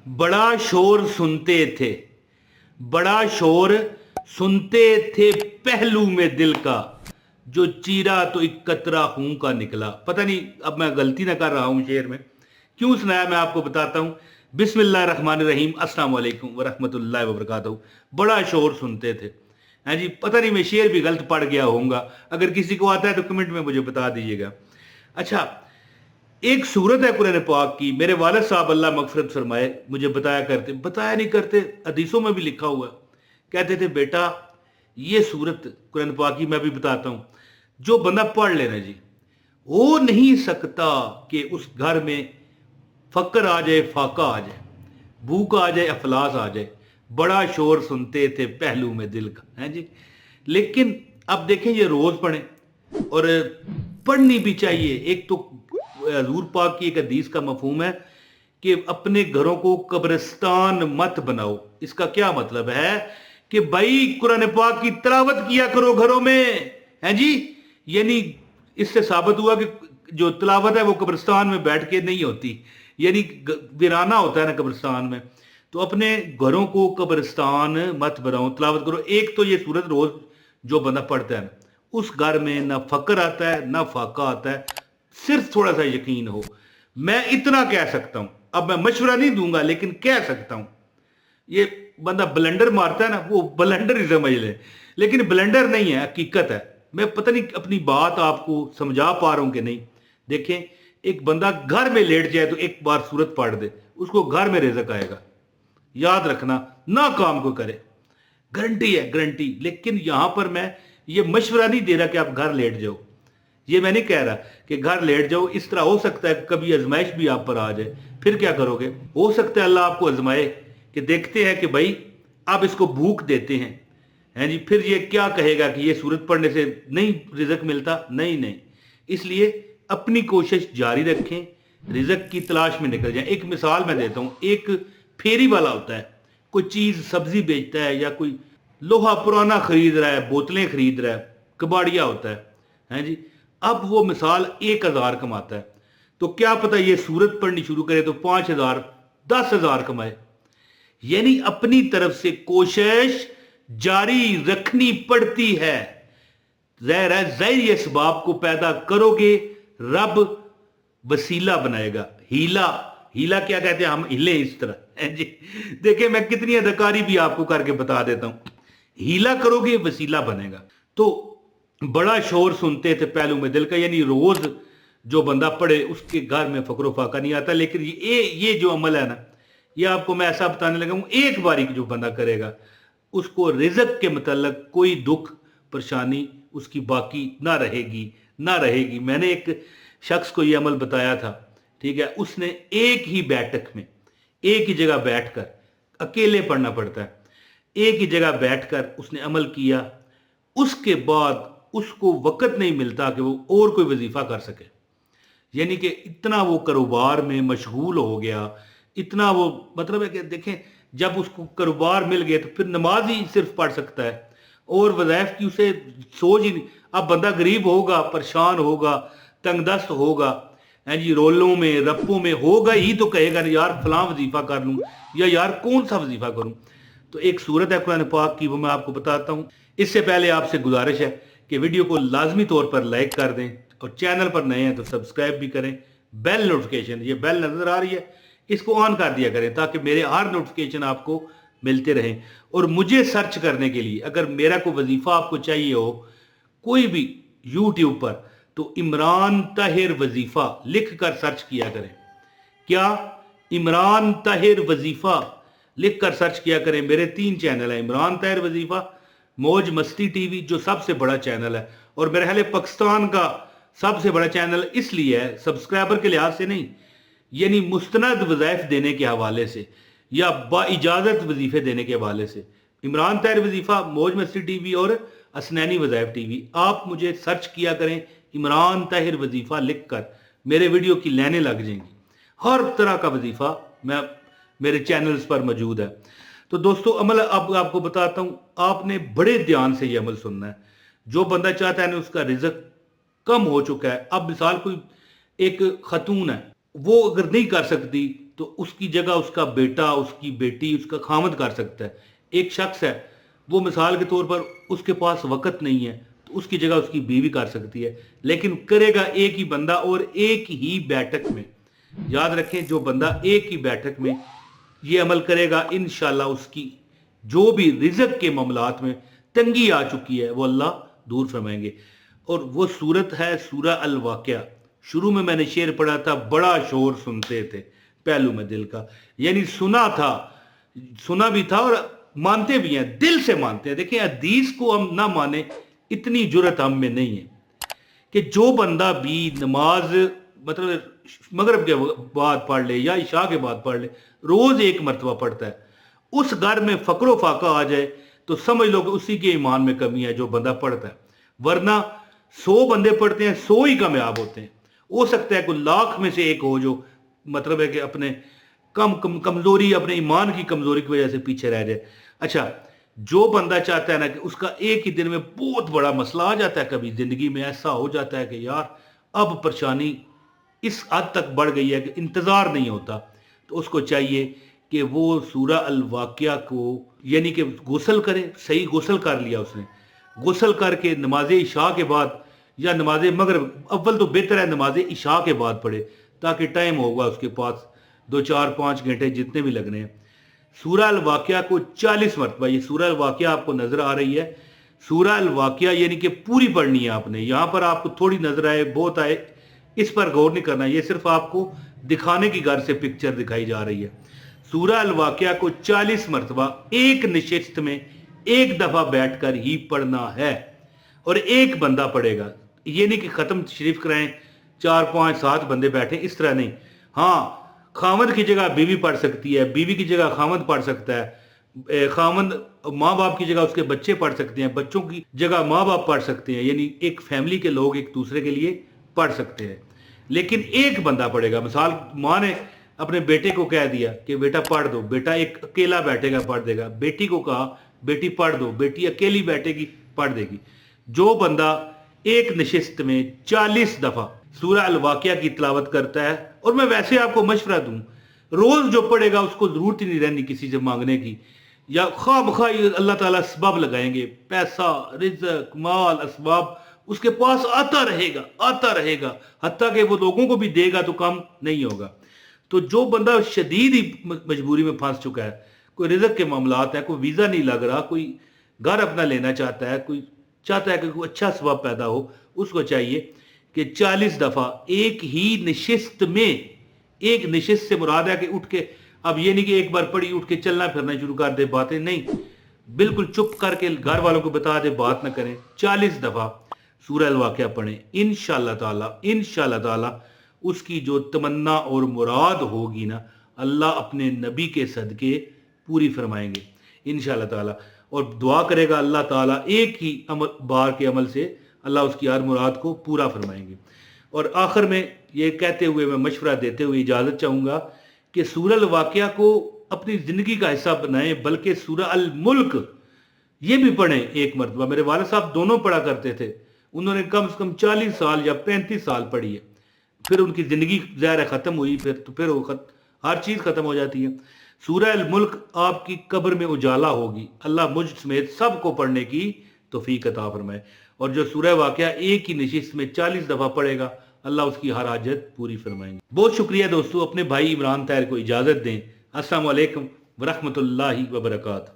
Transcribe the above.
बड़ा शोर सुनते थे, बड़ा शोर सुनते थे पहलू में दिल का, जो चीरा तो एक कतरा खून का निकला। पता नहीं अब मैं गलती ना कर रहा हूं शेर में, क्यों सुनाया मैं आपको बताता हूं। बिस्मिल्लाहिर्रहमानिर्रहीम, अस्सलाम वालेकुम वरहमतुल्लाहि वबरकातुहू। बड़ा शोर सुनते थे, हैं जी। पता नहीं मैं शेर भी गलत पढ़ गया होऊंगा, अगर किसी को आता है तो कमेंट में मुझे बता दीजिएगा। अच्छा, एक सूरत है कुरान पाक की, मेरे वालिद साहब अल्लाह मगफरत फरमाए मुझे बताया नहीं करते, हदीसों में भी लिखा हुआ। कहते थे बेटा ये सूरत कुरान पाक की मैं भी बताता हूँ, जो बंदा पढ़ लेना जी, हो नहीं सकता कि उस घर में फकर आ जाए, फाका आ जाए, भूख आ जाए, अफलास आ जाए। बड़ा शोर सुनते थे पहलू में दिल का, है जी। लेकिन अब देखें ये रोज पढ़ें और पढ़नी भी चाहिए। एक तो हजूर पाक की एक हदीस का मफहूम है कि अपने घरों को कब्रिस्तान मत बनाओ। इसका क्या मतलब है कि भाई कुरान पाक की तिलावत किया करो घरों में, है जी। यानी इससे साबित हुआ कि जो तिलावत है वो कब्रिस्तान में बैठ के नहीं होती, यानी वीराना होता है ना कब्रिस्तान में। तो अपने घरों को कब्रिस्तान मत बनाओ, तिलावत करो। एक तो ये सूरत रोज जो बंदा पढ़ता है उस घर में ना फकर आता है ना फाका आता है, सिर्फ थोड़ा सा यकीन हो। मैं इतना कह सकता हूं, अब मैं मशवरा नहीं दूंगा लेकिन कह सकता हूं। ये बंदा ब्लेंडर मारता है ना, वो ब्लेंडर ही समझ ले, लेकिन ब्लेंडर नहीं है, हकीकत है। मैं पता नहीं अपनी बात आपको समझा पा रहा हूं कि नहीं। देखें, एक बंदा घर में लेट जाए तो एक बार सूरत पढ़ दे, उसको घर में रिज़्क आएगा। याद रखना, ना काम को करे, गारंटी है, गारंटी। लेकिन यहां पर मैं ये मशवरा नहीं दे रहा कि आप घर लेट जाओ, ये मैं नहीं कह रहा कि घर लेट जाओ। इस तरह हो सकता है कभी आजमाइश भी आप पर आ जाए, फिर क्या करोगे। हो सकता है अल्लाह आपको आजमाए कि देखते हैं कि भाई आप इसको भूख देते हैं जी, फिर ये क्या कहेगा कि ये सूरत पढ़ने से नहीं रिज़्क मिलता। नहीं नहीं, इसलिए अपनी कोशिश जारी रखें, रिज़्क की तलाश में निकल जाए। एक मिसाल मैं देता हूँ, एक फेरी वाला होता है, कोई चीज़ सब्जी बेचता है या कोई लोहा पुराना खरीद रहा है, बोतलें खरीद रहा है, कबाड़िया होता है जी। अब वो मिसाल 1,000 कमाता है, तो क्या पता ये सूरत पढ़नी शुरू करे तो 5,000 10,000 कमाए। यानी अपनी तरफ से कोशिश जारी रखनी पड़ती है। ज़ाहिर है, ज़ाहिर इसबाब को पैदा करोगे, रब वसीला बनाएगा। हीला, हीला क्या कहते हैं, हम हिले इस तरह, है जी। देखिए मैं कितनी अदाकारी भी आपको करके बता देता हूं। हीला करोगे वसीला बनेगा। तो बड़ा शोर सुनते थे पहलू में दिल का, यानी रोज जो बंदा पढ़े उसके घर में फकरो फाका नहीं आता। लेकिन ये जो अमल है ना, ये आपको मैं ऐसा बताने लगा हूं, एक बारी जो बंदा करेगा उसको रिज़्क के मतलब कोई दुख परेशानी उसकी बाकी ना रहेगी, ना रहेगी। मैंने एक शख्स को ये अमल बताया था, ठीक है। उसने एक ही बैठक में, एक ही जगह बैठकर, अकेले पढ़ना पड़ता है, एक ही जगह बैठकर उसने अमल किया। उसके बाद उसको वक़्त नहीं मिलता कि वो और कोई वजीफा कर सके। यानी कि इतना वो कारोबार में मशगूल हो गया, इतना वो, मतलब है कि देखें, जब उसको कारोबार मिल गया तो फिर नमाज ही सिर्फ पढ़ सकता है, और वज़ाइफ की उसे सोच ही नहीं। अब बंदा गरीब होगा, परेशान होगा, तंगदस्त होगा, हैं जी, रोलों में रप्पों में होगा ही, तो कहेगा ना यार फलां वजीफा कर लूँ, या यार कौन सा वजीफा करूँ। तो एक सूरत है कुरान पाक की, वो मैं आपको बताता हूँ। इससे पहले आपसे गुजारिश है कि वीडियो को लाजमी तौर पर लाइक कर दें, और चैनल पर नए हैं तो सब्सक्राइब भी करें। बेल नोटिफिकेशन, ये बेल नज़र आ रही है, इसको ऑन कर दिया करें ताकि मेरे हर नोटिफिकेशन आपको मिलते रहें। और मुझे सर्च करने के लिए अगर मेरा कोई वजीफ़ा आपको चाहिए हो कोई भी यूट्यूब पर, तो इमरान ताहिर वजीफ़ा लिख कर सर्च किया करें। क्या, इमरान ताहिर वजीफ़ा लिख कर सर्च किया करें। मेरे 3 चैनल हैं, इमरान ताहिर वजीफ़ा, मौज मस्ती टीवी जो सबसे बड़ा चैनल है, और मेरे ख्याल पाकिस्तान का सबसे बड़ा चैनल इसलिए है, सब्सक्राइबर के लिहाज से नहीं, यानी मुस्तनद वज़ाइफ देने के हवाले से या बाइजाज़त वजीफ़े देने के हवाले से। इमरान ताहिर वजीफ़ा, मौज मस्ती टीवी और असनैनी वज़ाइफ टीवी। आप मुझे सर्च किया करें, इमरान ताहिर वजीफ़ा लिख कर मेरे वीडियो की लाइनें लग जाएंगी। हर तरह का वजीफ़ा मैं मेरे चैनल्स पर मौजूद है। तो दोस्तों, अमल अब आपको बताता हूँ, आपने बड़े ध्यान से ये अमल सुनना है। जो बंदा चाहता है ना उसका रिज़्क कम हो चुका है, अब मिसाल कोई एक खतून है, वो अगर नहीं कर सकती تو اس کی جگہ اس کا بیٹا، اس کی بیٹی، اس کا خامد کر سکتا ہے. ایک شخص ہے، وہ مثال کے طور پر اس کے پاس وقت نہیں ہے تو اس کی جگہ اس کی بیوی کر سکتی ہے، لیکن کرے گا ایک ہی بندہ اور ایک ہی بیٹھک میں. یاد رکھیں، جو بندہ ایک ہی بیٹھک میں یہ عمل کرے گا، انشاءاللہ اس کی جو بھی رزق کے معاملات میں تنگی آ چکی ہے وہ اللہ دور فرمائیں گے. اور وہ صورت ہے سورہ الواقعہ. شروع میں نے شعر پڑھا تھا، بڑا شور سنتے تھے پہلو میں دل کا، یعنی سنا تھا، سنا بھی تھا اور مانتے بھی ہیں، دل سے مانتے ہیں. دیکھیں، حدیث کو ہم نہ مانیں اتنی جرت ہم میں نہیں ہے کہ جو بندہ بھی نماز مطلب مغرب کے بعد پڑھ لے یا عشاء کے بعد پڑھ لے، روز ایک مرتبہ پڑھتا ہے، اس گھر میں فقر و فاقہ آ جائے تو سمجھ لو کہ اسی کے ایمان میں کمی ہے جو بندہ پڑھتا ہے. ورنہ 100 بندے پڑھتے ہیں، 100 ہی کامیاب ہوتے ہیں. ہو سکتا ہے کوئی لاکھ میں سے ایک ہو جو مطلب ہے کہ اپنے کمزوری، اپنے ایمان کی کمزوری کی وجہ سے پیچھے رہ جائے. اچھا، جو بندہ چاہتا ہے نا کہ اس کا ایک ہی دن میں بہت بڑا مسئلہ آ جاتا ہے، کبھی زندگی میں ایسا ہو جاتا ہے کہ یار اب پریشانی اس حد تک بڑھ گئی ہے کہ انتظار نہیں ہوتا، تو اس کو چاہیے کہ وہ سورہ الواقعہ کو یعنی کہ غسل کرے. صحیح غسل کر لیا اس نے، غسل کر کے نماز عشاء کے بعد یا نماز مغرب، اول تو بہتر ہے نماز عشاء کے بعد پڑھے تاکہ ٹائم ہوگا اس کے پاس 2 4 5 گھنٹے جتنے بھی لگنے ہیں. سورہ الواقعہ کو 40 مرتبہ، یہ سورہ الواقعہ آپ کو نظر آ رہی ہے، سورہ الواقعہ یعنی کہ پوری پڑھنی ہے آپ نے. یہاں پر آپ کو تھوڑی نظر آئے، بہت آئے، اس پر غور نہیں کرنا، یہ صرف آپ کو دکھانے کی غرض سے پکچر دکھائی جا رہی ہے. سورہ الواقعہ کو 40 مرتبہ ایک نشست میں ایک دفعہ بیٹھ کر ہی پڑھنا ہے، اور ایک بندہ پڑھے گا. یہ نہیں کہ ختم شریف کرائیں 4 5 7 بندے بیٹھیں، اس طرح نہیں. ہاں، خامد کی جگہ بیوی پڑھ سکتی ہے، بیوی کی جگہ خامد پڑھ سکتا ہے، خامد ماں باپ کی جگہ اس کے بچے پڑھ سکتے ہیں، بچوں کی جگہ ماں باپ پڑھ سکتے ہیں، یعنی ایک فیملی کے لوگ ایک دوسرے کے لیے پڑھ سکتے ہیں. لیکن ایک بندہ پڑھے گا. مثال، ماں نے اپنے بیٹے کو کہہ دیا کہ بیٹا پڑھ دو، بیٹا ایک اکیلا بیٹھے گا پڑھ دے گا. بیٹی کو کہا بیٹی پڑھ دو، بیٹی اکیلی بیٹھے گی پڑھ دے گی. جو بندہ ایک نشست میں 40 دفعہ سورہ الواقعہ کی تلاوت کرتا ہے، اور میں ویسے آپ کو مشورہ دوں، روز جو پڑھے گا اس کو ضرورت ہی نہیں رہنی کسی سے مانگنے کی، یا خواہ بخواہ اللہ تعالیٰ اسباب لگائیں گے، پیسہ، رزق، مال، اسباب اس کے پاس آتا رہے گا، آتا رہے گا، حتیٰ کہ وہ لوگوں کو بھی دے گا تو کم نہیں ہوگا. تو جو بندہ شدید ہی مجبوری میں پھنس چکا ہے، کوئی رزق کے معاملات ہیں، کوئی ویزا نہیں لگ رہا، کوئی گھر اپنا لینا چاہتا ہے، کوئی چاہتا ہے کہ کوئی اچھا ثواب پیدا ہو، اس کو چاہیے کہ 40 دفعہ ایک ہی نشست میں، ایک نشست سے مراد ہے کہ اٹھ کے، اب یہ نہیں کہ ایک بار پڑھی اٹھ کے چلنا پھرنا شروع کر دے، باتیں نہیں، بالکل چپ کر کے گھر والوں کو بتا دے، بات نہ کریں. 40 دفعہ سورہ الواقعہ پڑھیں، انشاءاللہ تعالی اس کی جو تمنا اور مراد ہوگی نا، اللہ اپنے نبی کے صدقے پوری فرمائیں گے انشاءاللہ تعالی. اور دعا کرے گا اللہ تعالیٰ ایک ہی بار کے عمل سے اللہ اس کی ہر مراد کو پورا فرمائیں گے. اور آخر میں یہ کہتے ہوئے، میں مشورہ دیتے ہوئے اجازت چاہوں گا کہ سورہ الواقعہ کو اپنی زندگی کا حصہ بنائیں، بلکہ سورہ الملک یہ بھی پڑھیں ایک مرتبہ. میرے والد صاحب دونوں پڑھا کرتے تھے، انہوں نے کم سے کم 40 سال یا 35 سال پڑھی ہے. پھر ان کی زندگی ظاہر ہے ختم ہوئی، پھر وہ ہر چیز ختم ہو جاتی ہے. سورہ الملک آپ کی قبر میں اجالا ہوگی. اللہ مجھ سمیت سب کو پڑھنے کی توفیق عطا فرمائے. اور جو سورہ واقعہ ایک ہی نشست میں 40 دفعہ پڑھے گا، اللہ اس کی ہر حاجت پوری فرمائیں گے. بہت شکریہ دوستو. اپنے بھائی عمران طاہر کو اجازت دیں. السلام علیکم ورحمۃ اللہ وبرکاتہ.